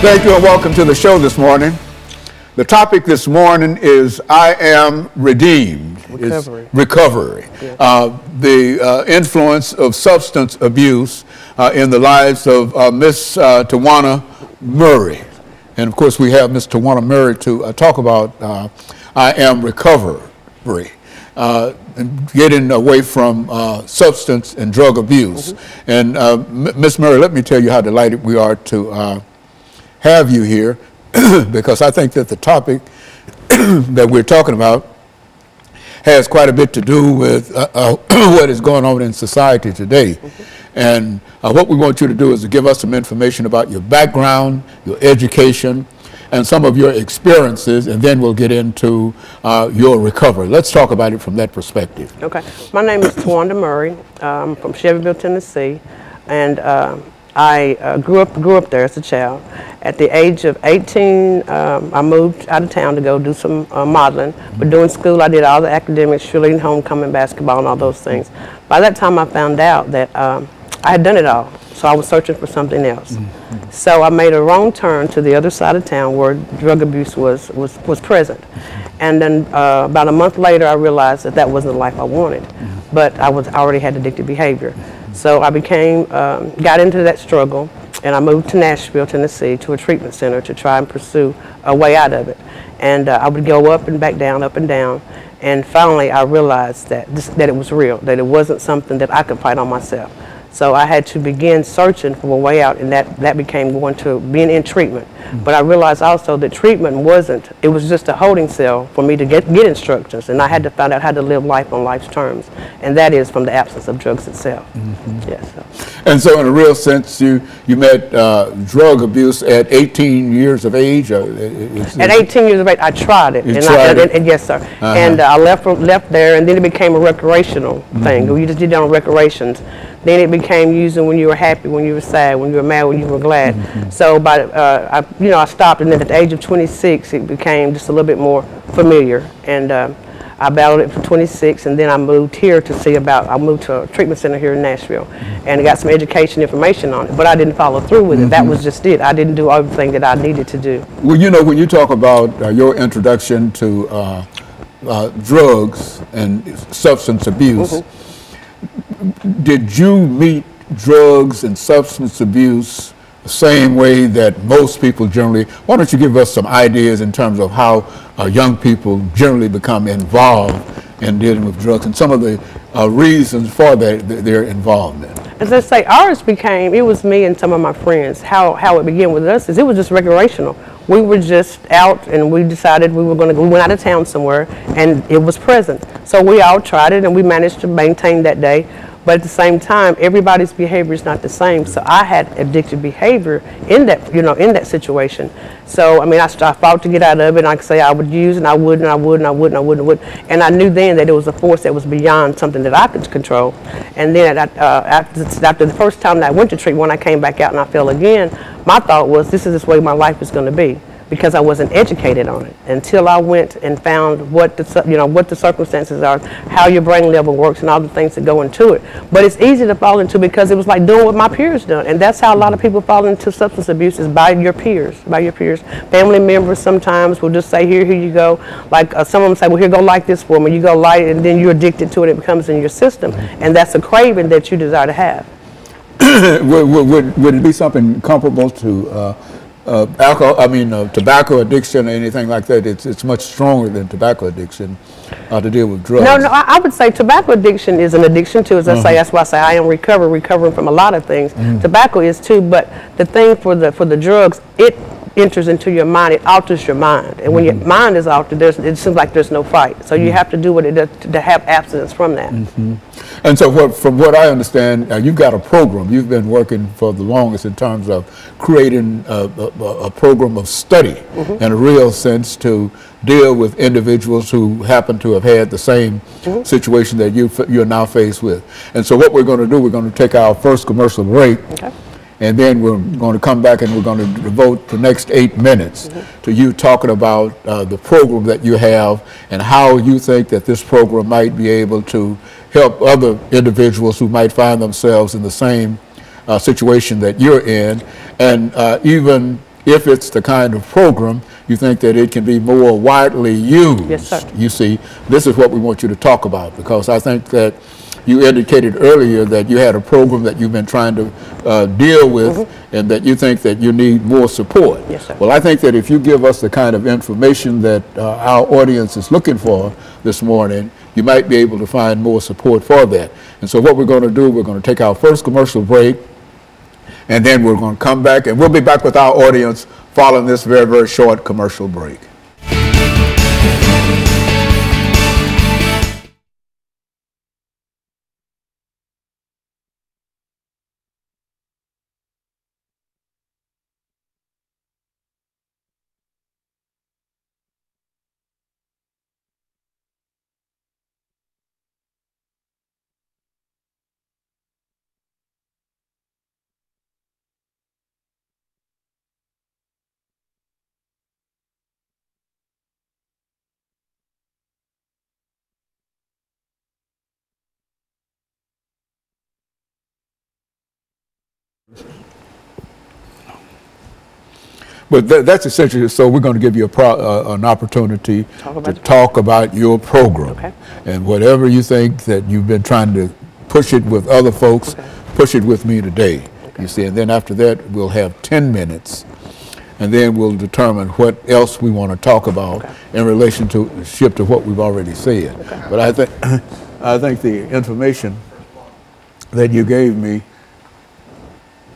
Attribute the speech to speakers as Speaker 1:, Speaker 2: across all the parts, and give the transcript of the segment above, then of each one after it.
Speaker 1: Thank you and welcome to the show this morning. The topic this morning is I Am Redeemed.
Speaker 2: Recovery.
Speaker 1: It's recovery.
Speaker 2: Yeah.
Speaker 1: The influence of substance abuse in the lives of Miss Tawana Murray. And of course we have Miss Tawana Murray to talk about I Am Recovery. And getting away from substance and drug abuse. And Miss Murray, let me tell you how delighted we are to have you here, because I think that the topic that we're talking about has quite a bit to do with what is going on in society today. And what we want you to do is to give us some information about your background, your education, and some of your experiences, and then we'll get into your recovery. Let's talk about it from that perspective.
Speaker 2: Okay. My name is Tawana Murray. I'm from Shelbyville, Tennessee, and I grew up there as a child. At the age of 18, I moved out of town to go do some modeling. But during school, I did all the academics, cheerleading, homecoming, basketball, and all those things. By that time, I found out that I had done it all, so I was searching for something else. So I made a wrong turn to the other side of town where drug abuse was present. And then about a month later, I realized that that wasn't the life I wanted. But I already had addictive behavior. So I got into that struggle, and I moved to Nashville, Tennessee, to a treatment center to try and pursue a way out of it. And I would go up and back down, up and down. And finally, I realized that it was real, that it wasn't something that I could fight on myself. So I had to begin searching for a way out, and that became going to being in treatment. But I realized also that treatment it was just a holding cell for me to get instructions, and I had to find out how to live life on life's terms, and that is from the absence of drugs itself. Yes.
Speaker 1: And so in a real sense, you met drug abuse at 18 years of age?
Speaker 2: At 18 years of age, I tried it. And yes, sir. And I left there, and then it became a recreational thing. We just did it on recreations. Then it became using when you were happy, when you were sad, when you were mad, when you were glad. So I stopped, and then at the age of 26, it became just a little bit more familiar. And I battled it for 26, and then I moved here I moved to a treatment center here in Nashville, and I got some education information on it, but I didn't follow through with it. That was just it. I didn't do everything that I needed to do.
Speaker 1: Well, you know, when you talk about your introduction to drugs and substance abuse, did you meet drugs and substance abuse the same way that most people generally? Why don't you give us some ideas in terms of how young people generally become involved in dealing with drugs and some of the reasons for their involvement?
Speaker 2: As I say, it was me and some of my friends. How it began with us is it was just recreational. We were just out, and we decided we went out of town somewhere, and it was present. So we all tried it, and we managed to maintain that day. But at the same time, everybody's behavior is not the same. So I had addictive behavior in that situation. So I mean, I fought to get out of it. And I could say I would use, and I would, and I would, and I would, and I would, and I would. And I knew then that it was a force that was beyond something that I could control. And then after the first time that I went to treatment, when I came back out and I fell again, my thought was, this is the way my life is going to be, because I wasn't educated on it until I went and found what the circumstances are, how your brain level works, and all the things that go into it. But it's easy to fall into because it was like doing what my peers done, and that's how a lot of people fall into substance abuse, is by your peers. Family members sometimes will just say, here you go. Like some of them say, well, here, go like this for me. You go light it, and then you're addicted to it. It becomes in your system, and that's a craving that you desire to have.
Speaker 1: Would it be something comparable to tobacco addiction or anything like that? It's much stronger than tobacco addiction to deal with drugs.
Speaker 2: No, I would say tobacco addiction is an addiction too. As I say, that's why I say I am recovering from a lot of things. Tobacco is too, but the thing for the drugs, it enters into your mind, it alters your mind. And when your mind is altered, it seems like there's no fight. So you have to do what it does to have abstinence from that.
Speaker 1: And so from what I understand, you've got a program. You've been working for the longest in terms of creating a program of study in a real sense to deal with individuals who happen to have had the same situation that you're now faced with. And so what we're going to do, we're going to take our first commercial break. And then we're going to come back and we're going to devote the next 8 minutes to you talking about the program that you have and how you think that this program might be able to help other individuals who might find themselves in the same situation that you're in, and even if it's the kind of program you think that it can be more widely used.
Speaker 2: Yes, sir.
Speaker 1: You see, this is what we want you to talk about, because I think that you indicated earlier that you had a program that you've been trying to deal with, and that you think that you need more support.
Speaker 2: Yes, sir.
Speaker 1: Well, I think that if you give us the kind of information that our audience is looking for this morning, you might be able to find more support for that. And so what we're going to do, we're going to take our first commercial break, and then we're going to come back, and we'll be back with our audience following this very, very short commercial break. But that's essentially, so we're going to give you an opportunity to talk about your program.
Speaker 2: Okay.
Speaker 1: And whatever you think that you've been trying to push it with other folks, push it with me today. You see, and then after that, we'll have 10 minutes. And then we'll determine what else we want to talk about in relation to what we've already said. But I think the information that you gave me,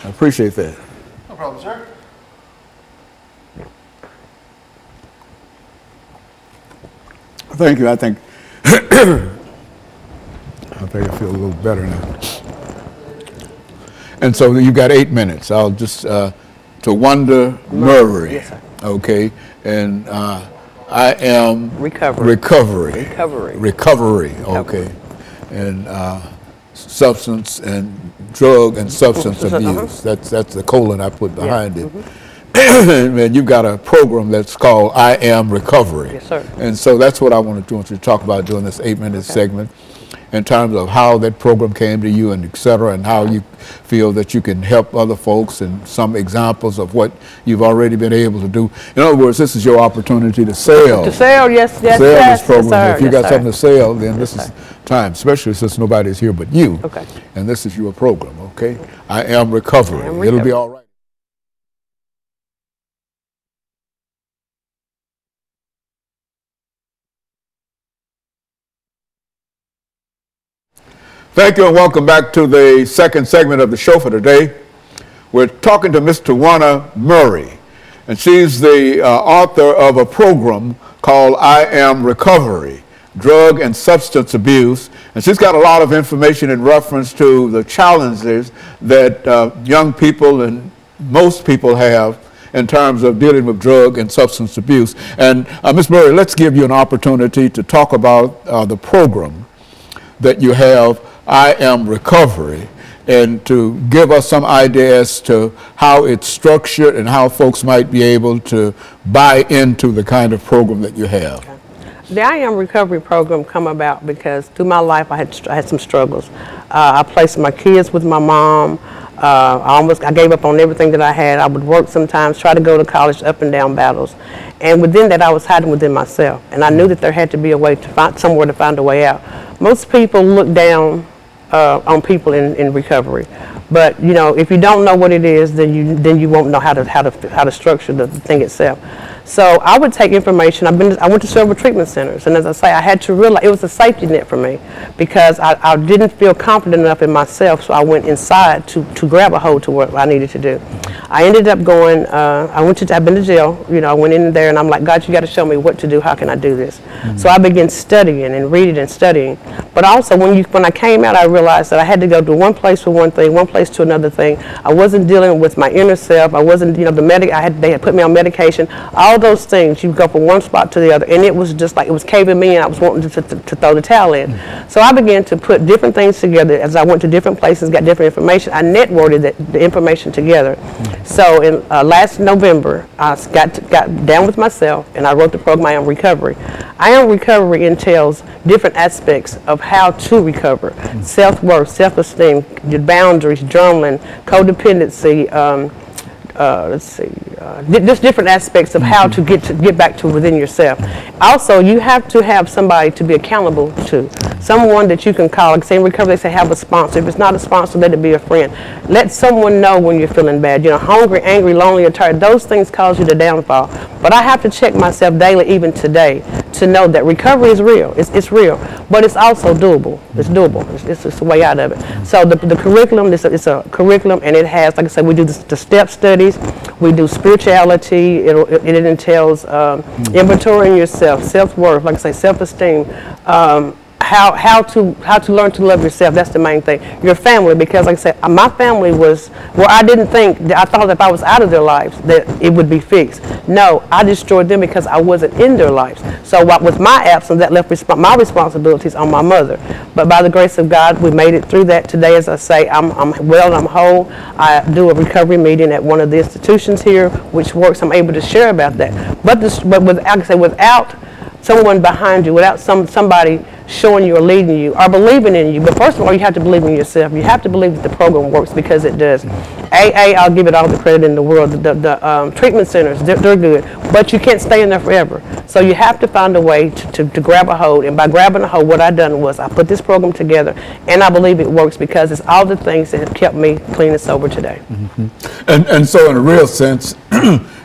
Speaker 1: I appreciate that.
Speaker 3: No problem, sir.
Speaker 1: Thank you. I think I feel a little better now. And so you've got 8 minutes. I'll just to Wanda Murray.
Speaker 2: Yes, sir.
Speaker 1: Okay, and I am recovery. Okay, and substance and drug and substance abuse. That's the colon I put behind it. And you've got a program that's called I Am Recovery.
Speaker 2: Yes, sir.
Speaker 1: And so that's what I want you to talk about during this 8-minute segment, in terms of how that program came to you and et cetera, and how you feel that you can help other folks, and some examples of what you've already been able to do. In other words, this is your opportunity to sell.
Speaker 2: To sell, yes,
Speaker 1: sell this program.
Speaker 2: Yes,
Speaker 1: if you got something to sell, then this is time, especially since nobody's here but you.
Speaker 2: Okay.
Speaker 1: And this is your program, okay? I Am Recovery. It'll be all right. Thank you and welcome back to the second segment of the show for today. We're talking to Miss Tawana Murray, and she's the author of a program called I Am Recovery, Drug and Substance Abuse, and she's got a lot of information in reference to the challenges that young people and most people have in terms of dealing with drug and substance abuse. And Ms. Murray, let's give you an opportunity to talk about the program that you have, I Am Recovery, and to give us some idea as to how it's structured and how folks might be able to buy into the kind of program that you have.
Speaker 2: The I Am Recovery program come about because through my life I had some struggles. I placed my kids with my mom. I gave up on everything that I had. I would work sometimes, try to go to college, up and down battles. And within that, I was hiding within myself. And I knew that there had to be a way to find somewhere to find a way out. Most people look down on people in recovery, but you know, if you don't know what it is, then you won't know how to structure the thing itself. So I would take information. I went to several treatment centers, and as I say, I had to realize it was a safety net for me, because I didn't feel confident enough in myself, so I went inside to grab a hold to what I needed to do. I ended up going, I've been to jail, you know, I went in there and I'm like, God, you got to show me what to do, how can I do this? So I began studying and reading and studying, but also when I came out, I realized that I had to go to one place for one thing, one place to another thing. I wasn't dealing with my inner self, I wasn't, you know, they had put me on medication, all those things, you go from one spot to the other, and it was just like, it was caving me in. I was wanting to throw the towel in. So I began to put different things together as I went to different places, got different information. I networked the information together. So in last November, I got down with myself, and I wrote the program, I Am Recovery. I Am Recovery entails different aspects of how to recover. Self-worth, self-esteem, your boundaries, journaling, codependency, let's see, just different aspects of how to get back to within yourself. Also, you have to have somebody to be accountable to, someone that you can call. Like say in recovery, they say have a sponsor. If it's not a sponsor, let it be a friend. Let someone know when you're feeling bad. You know, hungry, angry, lonely, or tired. Those things cause you to downfall. But I have to check myself daily, even today, to know that recovery is real. It's real, but it's also doable. It's doable. It's a way out of it. So the curriculum, it's a curriculum, and it has, like I said, we do the step studies. We do spirituality. It entails inventorying yourself, self-worth, like I say, self-esteem. How to learn to love yourself. That's the main thing. Your family, because like I said, my family was where I didn't think that I thought if I was out of their lives that it would be fixed. No, I destroyed them because I wasn't in their lives. So what with my absence, that left my responsibilities on my mother. But by the grace of God, we made it through that today. As I say, I'm well, I'm whole. I do a recovery meeting at one of the institutions here, which works. I'm able to share about that. But without someone behind you, without somebody showing you or leading you or believing in you. But first of all, you have to believe in yourself. You have to believe that the program works, because it does. AA, I'll give it all the credit in the world. The treatment centers, they're good, but you can't stay in there forever. So you have to find a way to grab a hold. And by grabbing a hold, what I done was I put this program together, and I believe it works because it's all the things that have kept me clean and sober today.
Speaker 1: And so in a real sense,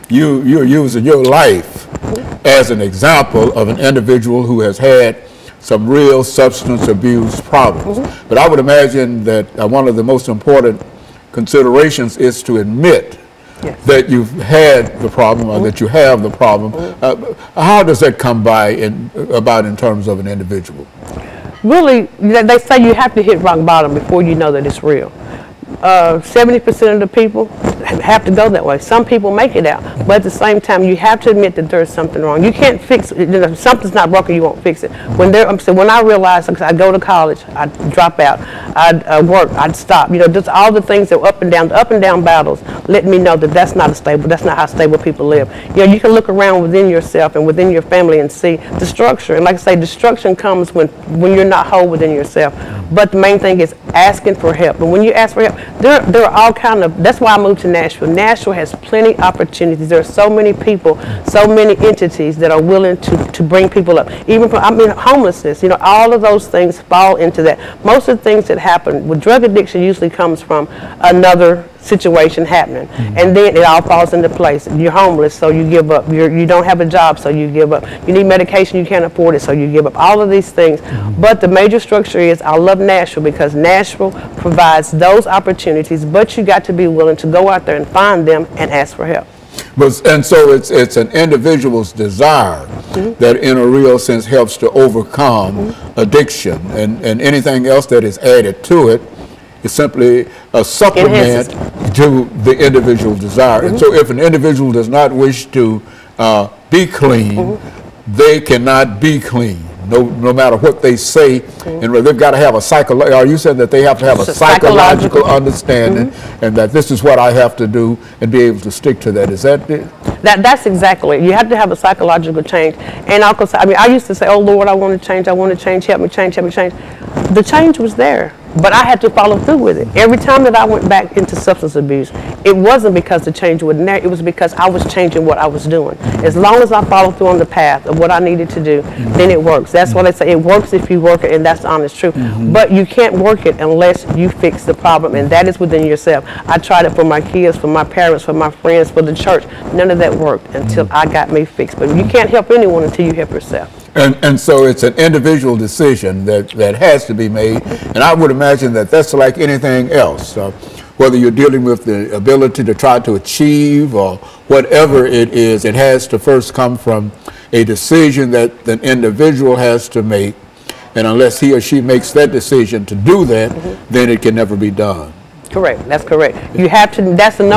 Speaker 1: you're using your life as an example of an individual who has had some real substance abuse problems. But I would imagine that one of the most important considerations is to admit that you've had the problem, or that you have the problem. How does that come about in terms of an individual?
Speaker 2: Really, they say you have to hit rock bottom before you know that it's real. 70% of the people have to go that way. Some people make it out, but at the same time, you have to admit that there's something wrong. You can't fix it. If something's not broken, you won't fix it. When I realized, like, I'd go to college, I'd drop out, I'd work, I'd stop. You know, just all the things that were up and down battles let me know that that's not how stable people live. You know, you can look around within yourself and within your family and see destruction. And like I say, destruction comes when you're not whole within yourself. But the main thing is asking for help. And when you ask for help, there are all kind of, that's why I moved to Nashville. Nashville has plenty of opportunities. There are so many people, so many entities that are willing to bring people up. Even from, homelessness, you know, all of those things fall into that. Most of the things that happen with drug addiction usually comes from another situation happening, and then it all falls into place. You're homeless, so you give up. You don't have a job, so you give up. You need medication, you can't afford it, so you give up. All of these things. But the major structure is, I love Nashville because Nashville provides those opportunities, but you got to be willing to go out there and find them and ask for help.
Speaker 1: And so it's an individual's desire that in a real sense helps to overcome addiction, and anything else that is added to it is simply a supplement to the individual desire. And so if an individual does not wish to be clean, they cannot be clean. No matter what they say, and they've got to have a psychological, or you said that they have to have a psychological understanding, and that this is what I have to do, and be able to stick to that. Is that it?
Speaker 2: That's exactly it. You have to have a psychological change. And I used to say, oh Lord, I want to change, help me change. The change was there, but I had to follow through with it. Every time that I went back into substance abuse, it wasn't because the change wasn't there, it was because I was changing what I was doing. As long as I followed through on the path of what I needed to do, then it works. That's why they say it works if you work it, and that's the honest truth. But you can't work it unless you fix the problem, and that is within yourself. I tried it for my kids, for my parents, for my friends, for the church. None of that worked until I got me fixed. But you can't help anyone until you help yourself.
Speaker 1: And so it's an individual decision that has to be made, and I would imagine that that's like anything else. Whether you're dealing with the ability to try to achieve or whatever it is, it has to first come from a decision that the individual has to make, and unless he or she makes that decision to do that, then it can never be done.
Speaker 2: Correct. That's correct. You have to. That's the